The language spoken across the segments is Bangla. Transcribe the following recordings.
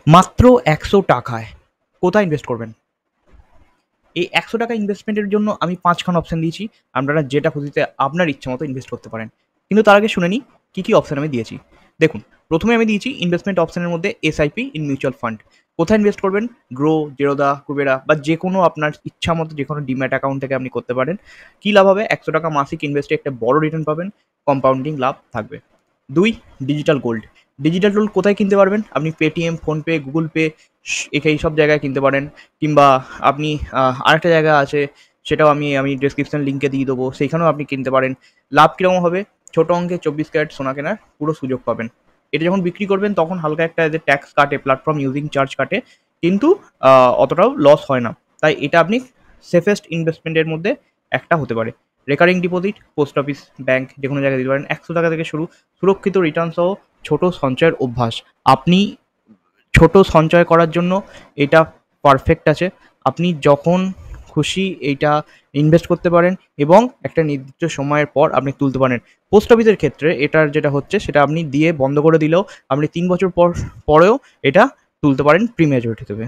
মাত্র ১০০ টাকায় কোথায় ইনভেস্ট করবেন? এই ১০০ টাকা ইনভেস্টমেন্টের জন্য আমি ৫ খানা অপশন দিয়েছি। আপনারা যেটা খুশিতে আপনার ইচ্ছামত ইনভেস্ট করতে পারেন। কিন্তু তার আগে শুনে নিই কি অপশন আমি দিয়েছি। দেখুন, ১ম এ আমি দিয়েছি ইনভেস্টমেন্ট অপশনের মধ্যে এসআইপি ইন মিউচুয়াল ফান্ড। কোথায় ইনভেস্ট করবেন? গ্রো, জেরোদা, কুবেরা বা যেকোনো আপনার ইচ্ছামত যেকোনো ডিম্যাট অ্যাকাউন্ট থেকে আপনি করতে পারেন। কি লাভ হবে? ১০০ টাকা মাসিক ইনভেস্টে একটা বড় রিটার্ন পাবেন। কম্পাউন্ডিং লাভ থাকবে। ২. Digital gold. ডিজিটাল গোল্ড কোথায় কিনতে পারবেন? আপনি পেটিএম, ফোনপে, গুগল পে এইসব জায়গায় কিনতে পারেন। কিংবা আপনি আরেকটা জায়গা আছে, সেটাও আমি ডেসক্রিপশন লিঙ্কে দিয়ে দেবো, সেইখানেও আপনি কিনতে পারেন। লাভ কীরকম হবে? ছোট অঙ্কে ২৪ ক্যারেট সোনা কেনার পুরো সুযোগ পাবেন। এটা যখন বিক্রি করবেন তখন হালকা একটা এদের ট্যাক্স কাটে, প্ল্যাটফর্ম ইউজিং চার্জ কাটে, কিন্তু অতটাও লস হয় না। তাই এটা আপনি সেফেস্ট ইনভেস্টমেন্টের মধ্যে একটা হতে পারে। Recurring deposit, post office, bank যেকোনো জায়গায় দিতে পারেন। ১০০ টাকা থেকে শুরু, সুরক্ষিত রিটার্ন সহ ছোট সঞ্চয়ের অভ্যাস। আপনি ছোট সঞ্চয় করার জন্য এটা পারফেক্ট আছে। আপনি যখন খুশি এইটা ইনভেস্ট করতে পারেন এবং একটা নির্দিষ্ট সময়ের পর আপনি তুলতে পারেন। পোস্ট অফিসের ক্ষেত্রে এটার যেটা হচ্ছে সেটা আপনি দিয়ে বন্ধ করে দিলেও আপনি ৩ বছর পরেও এটা তুলতে পারেন প্রি-ম্যাচুরিটি থেকে।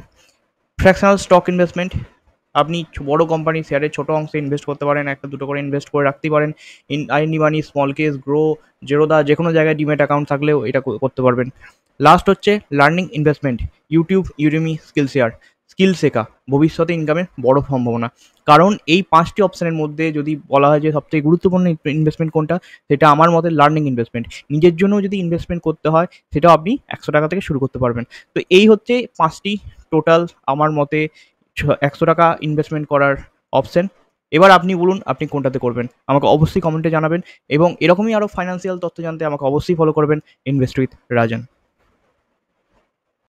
ফ্র্যাকশনাল স্টক ইনভেস্টমেন্ট, আপনি বড় কোম্পানির শেয়ারে ছোট অংশে ইনভেস্ট করতে পারেন, ১টা ২টো করে ইনভেস্ট করে রাখতে পারেন। আইনি মানি, স্মল কেস, গ্রো, জেরোদা যেকোনো জায়গায় ডিম্যাট অ্যাকাউন্ট থাকলেও এটা করতে পারবেন। লাস্ট হচ্ছে learning investment, YouTube, Udemy, skill share. Skill শেখা ভবিষ্যতে ইনকামের বড় সম্ভাবনা। কারণ এই ৫টি অপশনের মধ্যে যদি বলা হয় যে সবথেকে গুরুত্বপূর্ণ ইনভেস্টমেন্ট কোনটা, সেটা আমার মতে লার্নিং ইনভেস্টমেন্ট। নিজের জন্য যদি ইনভেস্টমেন্ট করতে হয় সেটাও আপনি ১০০ টাকা থেকে শুরু করতে পারবেন। তো এই হচ্ছে ৫টি টোটাল আমার মতে ১০০ টাকা ইনভেস্টমেন্ট করার অপশন। এবার আপনি বলুন আপনি কোনটাতে করবেন? আমাকে অবশ্যই কমেন্টে জানাবেন এবং এরকমই আরও ফাইন্যান্সিয়াল তথ্য জানতে আমাকে অবশ্যই ফলো করবেন ইনভেস্ট উইথ রাজন।